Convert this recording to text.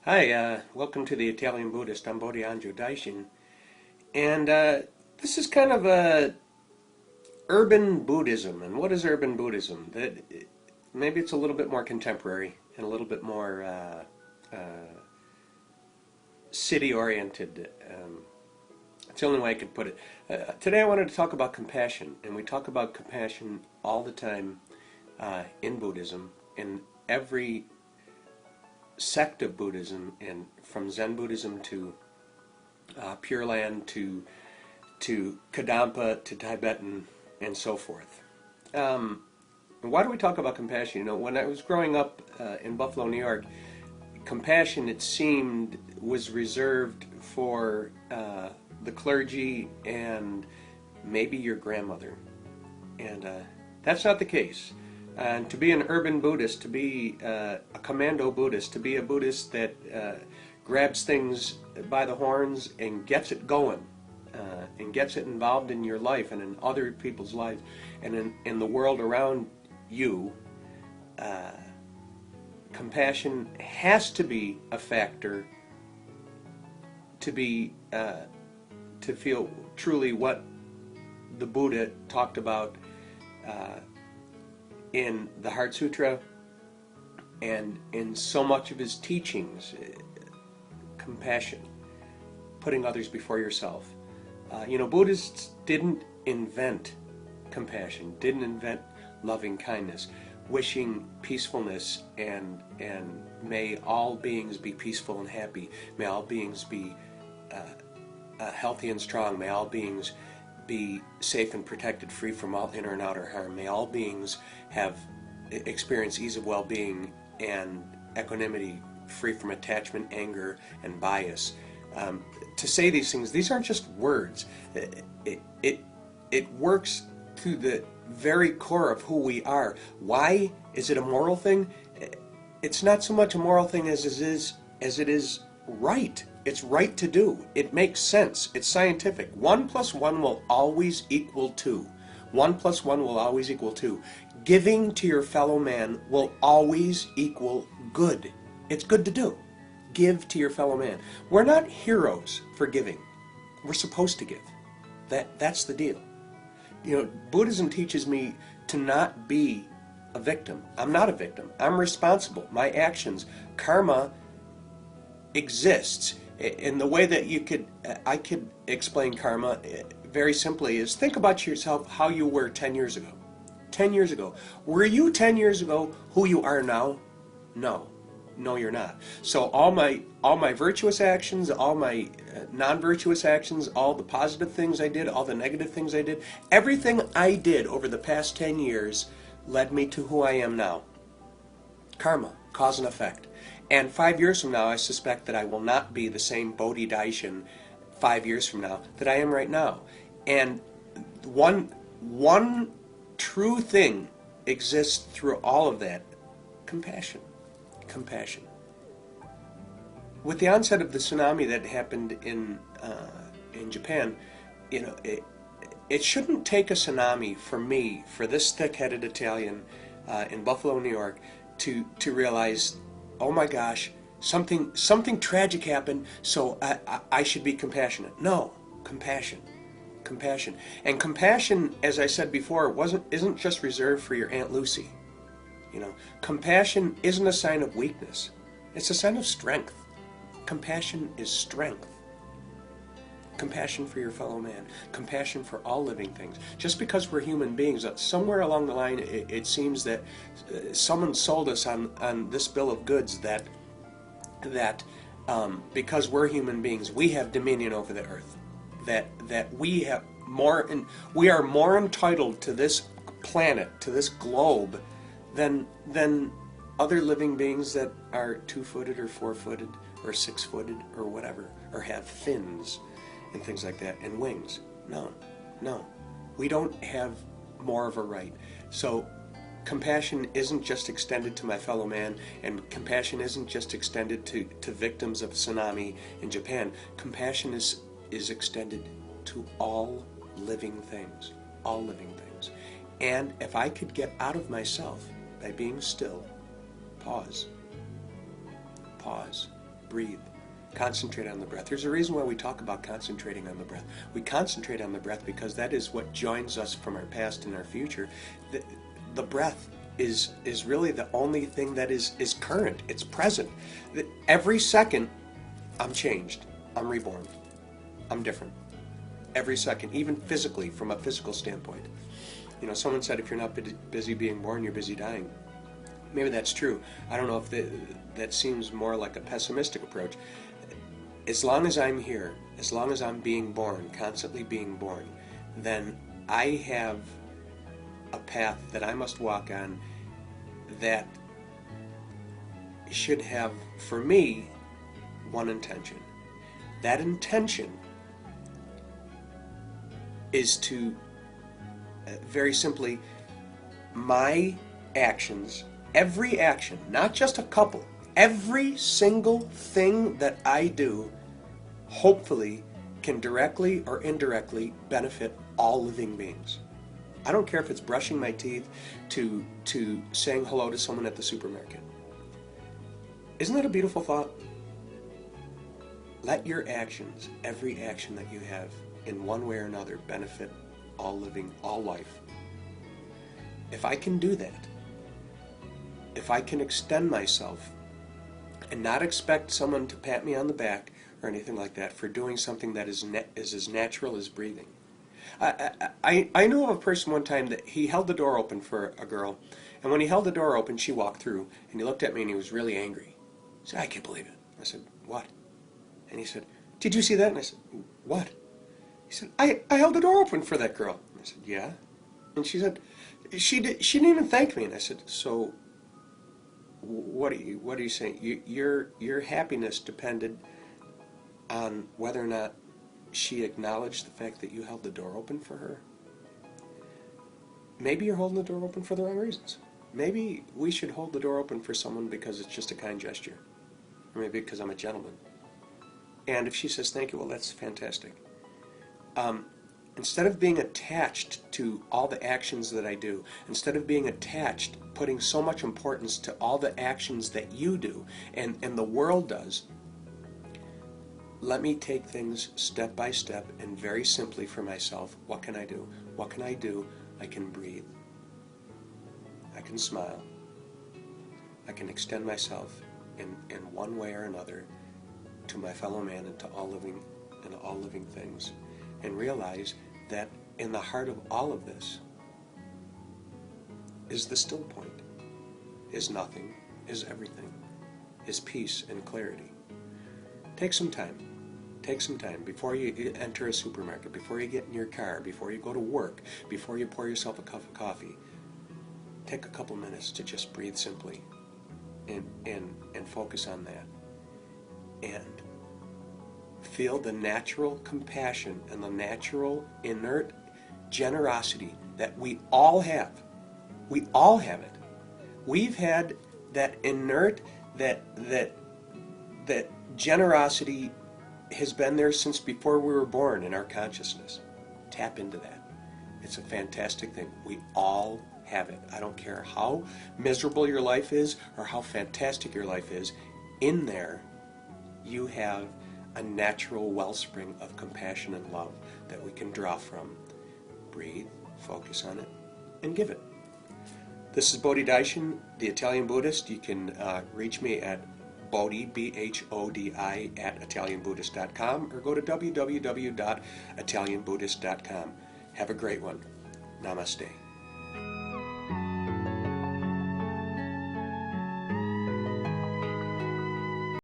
Hi, welcome to the Italian Buddhist. I'm Bhodi Daishin, and this is kind of a urban Buddhism. And what is urban Buddhism? That maybe it's a little bit more contemporary and a little bit more city-oriented. It's the only way I could put it. Today I wanted to talk about compassion, and we talk about compassion all the time in Buddhism, in every sect of Buddhism, and from Zen Buddhism to Pure Land to Kadampa to Tibetan and so forth. Why do we talk about compassion? You know, when I was growing up in Buffalo, New York, compassion, it seemed, was reserved for the clergy and maybe your grandmother. And that's not the case. And to be an urban Buddhist, to be a commando Buddhist, to be a Buddhist that grabs things by the horns and gets it going, and gets it involved in your life and in other people's lives and in the world around you, compassion has to be a factor to be to feel truly what the Buddha talked about in the Heart Sutra and in so much of his teachings. Compassion, putting others before yourself. Buddhists didn't invent compassion, didn't invent loving kindness, wishing peacefulness, and may all beings be peaceful and happy, may all beings be healthy and strong, may all beings be safe and protected, free from all inner and outer harm. May all beings experience ease of well-being and equanimity, free from attachment, anger, and bias. To say these things, these aren't just words. It works to the very core of who we are. Why is it a moral thing? It's not so much a moral thing as it is right. It's right to do. It makes sense. It's scientific. 1 + 1 will always equal 2. 1 + 1 will always equal 2. Giving to your fellow man will always equal good. It's good to do. Give to your fellow man. We're not heroes for giving. We're supposed to give. That's the deal. Buddhism teaches me to not be a victim. I'm not a victim. I'm responsible. My actions, karma, exists. In the way that I could explain karma very simply is, think about yourself, how you were 10 years ago. 10 years ago. Were you 10 years ago who you are now? No. No, you're not. So all my virtuous actions, all my non-virtuous actions, all the positive things I did, all the negative things I did, everything I did over the past 10 years led me to who I am now. Karma, cause and effect. And 5 years from now, I suspect that I will not be the same Bhodi Daishin 5 years from now that I am right now. And one true thing exists through all of that: compassion. Compassion. With the onset of the tsunami that happened in Japan, it shouldn't take a tsunami for me, for this thick-headed Italian in Buffalo, New York, to realize, oh my gosh, something tragic happened, so I should be compassionate. No, compassion. And compassion, as I said before, isn't just reserved for your Aunt Lucy. Compassion isn't a sign of weakness. It's a sign of strength. Compassion is strength. Compassion for your fellow man. Compassion for all living things. Just because we're human beings, somewhere along the line, it seems that someone sold us on this bill of goods that because we're human beings, we have dominion over the earth. That we are more entitled to this planet, to this globe, than other living beings that are 2-footed or 4-footed or 6-footed or whatever, or have fins and things like that, and wings. No. We don't have more of a right. So compassion isn't just extended to my fellow man, and compassion isn't just extended to victims of tsunami in Japan. Compassion is extended to all living things. All living things. And if I could get out of myself by being still, pause, breathe, concentrate on the breath. There's a reason why we talk about concentrating on the breath. We concentrate on the breath because that is what joins us from our past and our future. The breath is really the only thing that is current. It's present. Every second, I'm changed. I'm reborn. I'm different. Every second, even physically, from a physical standpoint. You know, someone said if you're not busy being born, you're busy dying. Maybe that's true. I don't know if that seems more like a pessimistic approach. As long as I'm here, as long as I'm being born, constantly being born, then I have a path that I must walk on that should have, for me, one intention. That intention is to, very simply, my actions, every action, not just a couple, every single thing that I do, hopefully, can directly or indirectly benefit all living beings. I don't care if it's brushing my teeth to saying hello to someone at the supermarket. Isn't that a beautiful thought? Let your actions, every action that you have, in one way or another, benefit all living, all life. If I can do that, if I can extend myself and not expect someone to pat me on the back or anything like that for doing something that is as natural as breathing. I knew of a person one time that he held the door open for a girl, and when he held the door open, she walked through, and he looked at me and he was really angry. He said, "I can't believe it." I said, "What?" And he said, "Did you see that?" And I said, "What?" He said, I held the door open for that girl." And I said, "Yeah?" And she said, she didn't even thank me. And I said, "So what are you saying? Your happiness depended on whether or not she acknowledged the fact that you held the door open for her? Maybe you're holding the door open for the wrong reasons. Maybe we should hold the door open for someone because it's just a kind gesture. Or maybe because I'm a gentleman. And if she says thank you, well, that's fantastic. Instead of being attached to all the actions that I do, instead of being attached, putting so much importance to all the actions that you do and the world does, let me take things step by step and very simply for myself. What can I do? What can I do? I can breathe. I can smile. I can extend myself in one way or another to my fellow man and to all living things, and realize that in the heart of all of this is the still point, is nothing, is everything, is peace and clarity. Take some time before you enter a supermarket, before you get in your car, before you go to work, before you pour yourself a cup of coffee. Take a couple minutes to just breathe simply and focus on that. And feel the natural compassion and the natural inert generosity that we all have. We all have it. We've had that inert, that generosity has been there since before we were born in our consciousness. Tap into that. It's a fantastic thing. We all have it. I don't care how miserable your life is or how fantastic your life is. In there, you have a natural wellspring of compassion and love that we can draw from. Breathe, focus on it, and give it. This is Bhodi Daishin, the Italian Buddhist. You can reach me at Bhodi, B-H-O-D-I, at ItalianBuddhist.com, or go to www.ItalianBuddhist.com. Have a great one. Namaste.